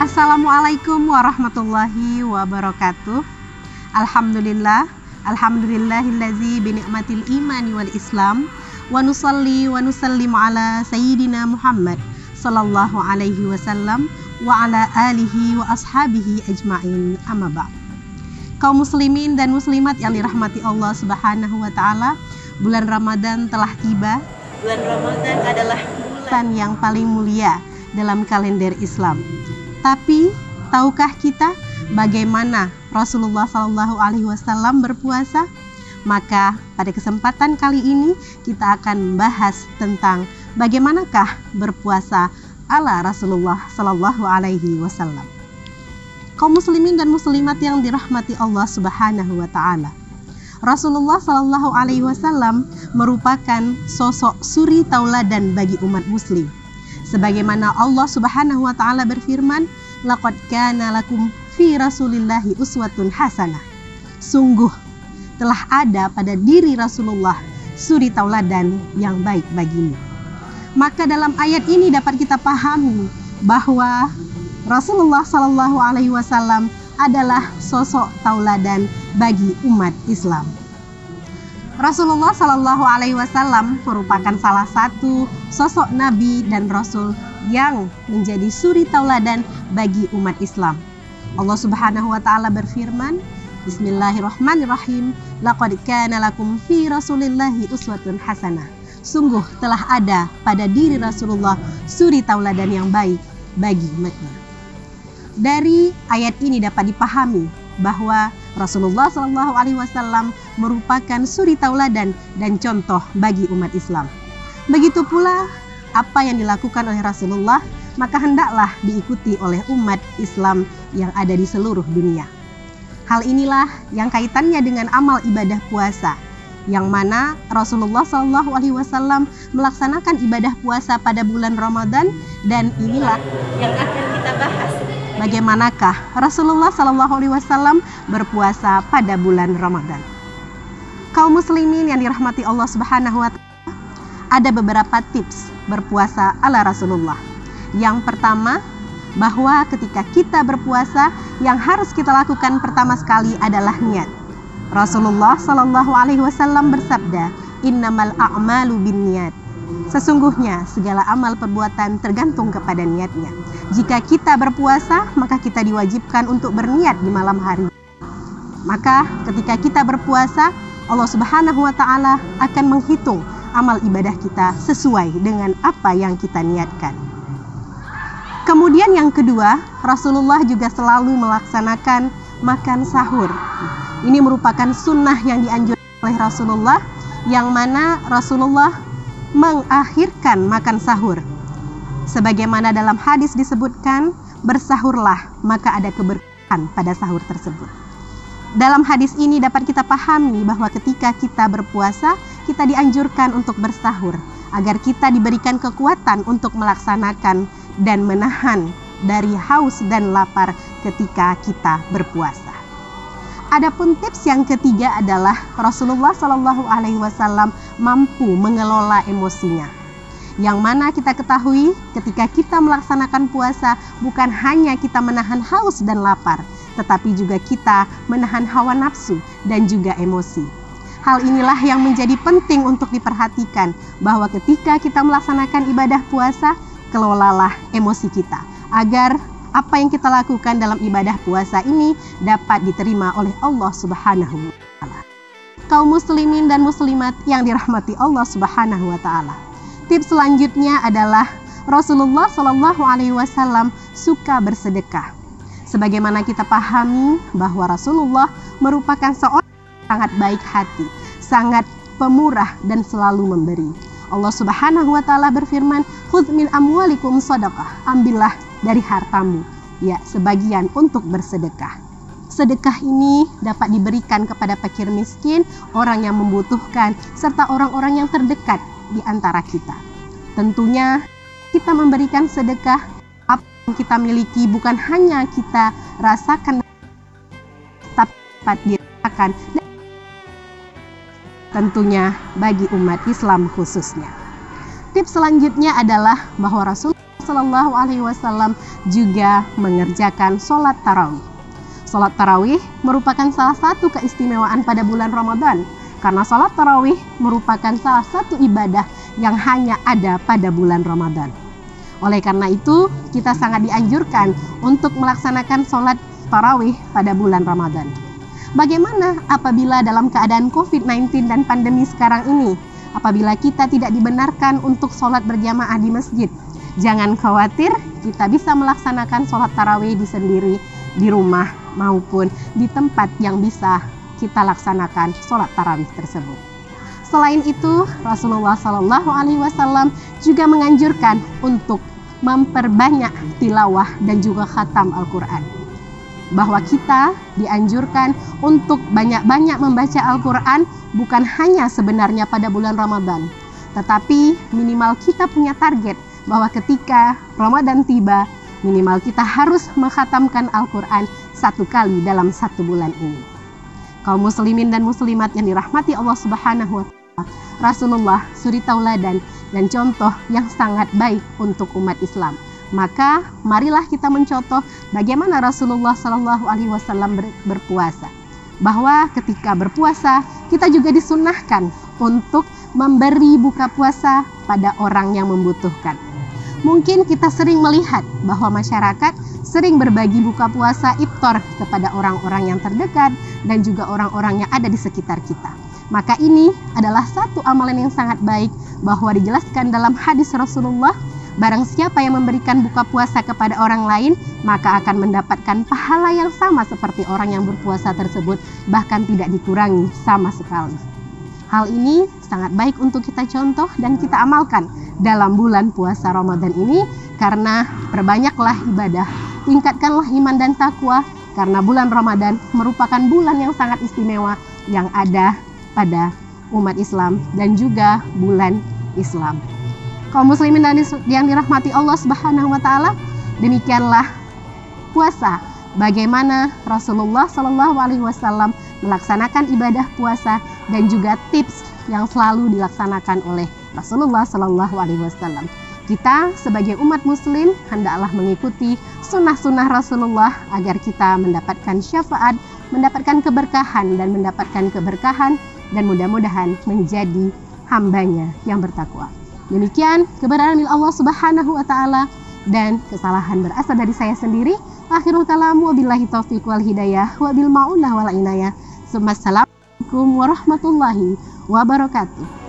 Assalamualaikum warahmatullahi wabarakatuh. Alhamdulillahillazi bini'matil imani wal islam wa nusalli wa nusallimu ala sayyidina Muhammad sallallahu alaihi wasallam wa ala alihi wa ashabihi ajma'in, amma ba'd. Kaum muslimin dan muslimat yang dirahmati Allah Subhanahu wa taala, bulan Ramadan telah tiba. Bulan Ramadan adalah bulan yang paling mulia dalam kalender Islam. Tapi tahukah kita bagaimana Rasulullah SAW berpuasa? Maka pada kesempatan kali ini kita akan membahas tentang bagaimanakah berpuasa ala Rasulullah SAW. Kaum muslimin dan muslimat yang dirahmati Allah Subhanahu wa taala, Rasulullah SAW merupakan sosok suri tauladan bagi umat muslim. Sebagaimana Allah Subhanahu wa taala berfirman, "Laqad kana lakum fi Rasulillahi uswatun hasanah." Sungguh telah ada pada diri Rasulullah suri tauladan yang baik bagimu. Maka dalam ayat ini dapat kita pahami bahwa Rasulullah SAW adalah sosok tauladan bagi umat Islam. Rasulullah SAW merupakan salah satu sosok Nabi dan Rasul yang menjadi suri tauladan bagi umat Islam. Allah Subhanahu wa taala berfirman, Bismillahirrahmanirrahim, "Laqad kana lakum fi Rasulillahi uswatun hasanah." Sungguh telah ada pada diri Rasulullah suri tauladan yang baik bagi umatnya. Dari ayat ini dapat dipahami bahwa Rasulullah SAW merupakan suri tauladan dan contoh bagi umat Islam. Begitu pula apa yang dilakukan oleh Rasulullah, maka hendaklah diikuti oleh umat Islam yang ada di seluruh dunia. Hal inilah yang kaitannya dengan amal ibadah puasa, yang mana Rasulullah SAW melaksanakan ibadah puasa pada bulan Ramadan, dan inilah yang akan kita bahas. Bagaimanakah Rasulullah SAW berpuasa pada bulan Ramadan? Kaum muslimin yang dirahmati Allah Subhanahu wa taala, ada beberapa tips berpuasa ala Rasulullah. Yang pertama, bahwa ketika kita berpuasa, yang harus kita lakukan pertama sekali adalah niat. Rasulullah SAW bersabda, "Innamal a'malu binniyat." Sesungguhnya segala amal perbuatan tergantung kepada niatnya. Jika kita berpuasa, maka kita diwajibkan untuk berniat di malam hari. Maka ketika kita berpuasa, Allah Subhanahu wa taala akan menghitung amal ibadah kita sesuai dengan apa yang kita niatkan. Kemudian yang kedua, Rasulullah juga selalu melaksanakan makan sahur. Ini merupakan sunnah yang dianjurkan oleh Rasulullah, yang mana Rasulullah mengakhirkan makan sahur. Sebagaimana dalam hadis disebutkan, bersahurlah maka ada keberkahan pada sahur tersebut. Dalam hadis ini dapat kita pahami bahwa ketika kita berpuasa, kita dianjurkan untuk bersahur agar kita diberikan kekuatan untuk melaksanakan dan menahan dari haus dan lapar ketika kita berpuasa. Adapun tips yang ketiga adalah Rasulullah SAW mampu mengelola emosinya. Yang mana kita ketahui ketika kita melaksanakan puasa, bukan hanya kita menahan haus dan lapar, tetapi juga kita menahan hawa nafsu dan juga emosi. Hal inilah yang menjadi penting untuk diperhatikan, bahwa ketika kita melaksanakan ibadah puasa, kelolalah emosi kita, agar apa yang kita lakukan dalam ibadah puasa ini dapat diterima oleh Allah Subhanahu wa taala. Kaum muslimin dan muslimat yang dirahmati Allah Subhanahu wa taala, tips selanjutnya adalah Rasulullah SAW suka bersedekah. Sebagaimana kita pahami bahwa Rasulullah merupakan seorang yang sangat baik hati, sangat pemurah dan selalu memberi. Allah Subhanahu wa taala berfirman, "Khudz min amwalikum shadaqah." Ambillah dari hartamu, ya, sebagian untuk bersedekah. Sedekah ini dapat diberikan kepada fakir miskin, orang yang membutuhkan, serta orang-orang yang terdekat di antara kita. Tentunya kita memberikan sedekah, apa yang kita miliki bukan hanya kita rasakan, tapi dapat dirasakan tentunya bagi umat Islam khususnya. Tips selanjutnya adalah bahwa Rasulullah Shallallahu Alaihi Wasallam juga mengerjakan sholat tarawih. Sholat tarawih merupakan salah satu keistimewaan pada bulan Ramadan, karena sholat tarawih merupakan salah satu ibadah yang hanya ada pada bulan Ramadan. Oleh karena itu, kita sangat dianjurkan untuk melaksanakan sholat tarawih pada bulan Ramadan. Bagaimana apabila dalam keadaan COVID-19 dan pandemi sekarang ini, apabila kita tidak dibenarkan untuk sholat berjamaah di masjid? Jangan khawatir, kita bisa melaksanakan sholat tarawih sendiri di rumah maupun di tempat yang bisa kita laksanakan sholat tarawih tersebut. Selain itu, Rasulullah Shallallahu Alaihi Wasallam juga menganjurkan untuk memperbanyak tilawah dan juga khatam Al-Quran. Bahwa kita dianjurkan untuk banyak-banyak membaca Al-Quran bukan hanya sebenarnya pada bulan Ramadan, tetapi minimal kita punya target bahwa ketika Ramadan tiba, minimal kita harus mengkhatamkan Al-Quran 1 kali dalam 1 bulan ini. Kaum muslimin dan muslimat yang dirahmati Allah Subhanahu wa Ta'ala, Rasulullah suri tauladan dan contoh yang sangat baik untuk umat Islam. Maka marilah kita mencontoh bagaimana Rasulullah Shallallahu Alaihi Wasallam berpuasa. Bahwa ketika berpuasa kita juga disunnahkan untuk memberi buka puasa pada orang yang membutuhkan. Mungkin kita sering melihat bahwa masyarakat sering berbagi buka puasa iftar kepada orang-orang yang terdekat dan juga orang-orang yang ada di sekitar kita. Maka ini adalah satu amalan yang sangat baik, bahwa dijelaskan dalam hadis Rasulullah, barang siapa yang memberikan buka puasa kepada orang lain, maka akan mendapatkan pahala yang sama seperti orang yang berpuasa tersebut, bahkan tidak dikurangi sama sekali. Hal ini sangat baik untuk kita contoh dan kita amalkan dalam bulan puasa Ramadan ini, karena perbanyaklah ibadah, tingkatkanlah iman dan takwa, karena bulan Ramadan merupakan bulan yang sangat istimewa yang ada pada umat Islam dan juga bulan Islam. Kaum muslimin yang dirahmati Allah Subhanahu wa Ta'ala, demikianlah puasa. Bagaimana Rasulullah Shallallahu Alaihi Wasallam melaksanakan ibadah puasa dan juga tips yang selalu dilaksanakan oleh Rasulullah Shallallahu Alaihi Wasallam. Kita sebagai umat muslim hendaklah mengikuti sunnah-sunnah Rasulullah agar kita mendapatkan syafaat, mendapatkan keberkahan dan mudah-mudahan menjadi hambanya yang bertakwa. Demikian kebenaran milik Allah Subhanahu wa Ta'ala, dan kesalahan berasal dari saya sendiri. Akhirul kalam, wabillahi taufiq wal hidayah, wabil ma'unah wal inayah. Assalamualaikum warahmatullahi wabarakatuh.